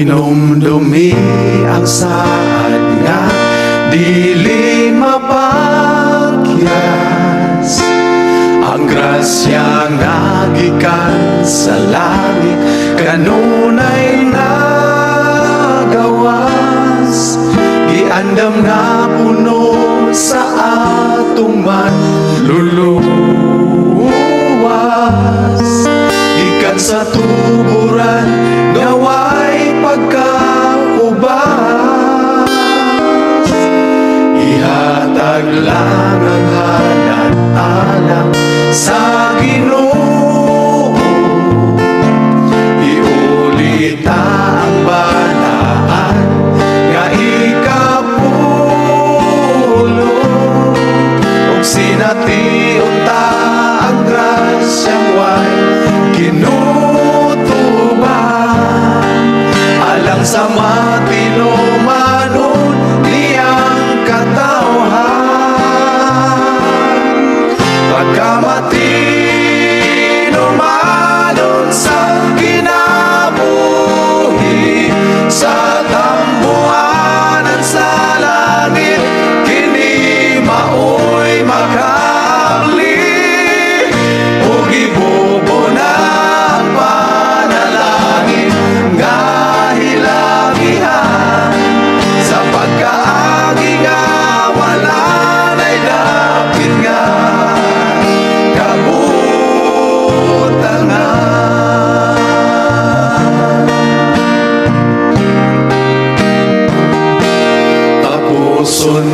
Hinumdumi ang saad nga dili mapakyas, ang grasya nga gikan sa langit kanunay nagawas, giandam nga puno sa atong manluluwas, gikan sa tuburan gaway pagkaubas, ihatag lang ang hanat alam sa Ginoo, iulita ang banaan nga ikapulo, ug sinatiun ta ang grasyang way kinutuban, alang sa matinumanon niyang katawhan, pagkamatinumanon sa kinabuhi, sa tambuhanan sa langit, kini maoy makabli, ug ibubo na ang panalangin nga hilagihan, sa pagkaagi nga wala na'y dapit nga kabutangan. Tapuson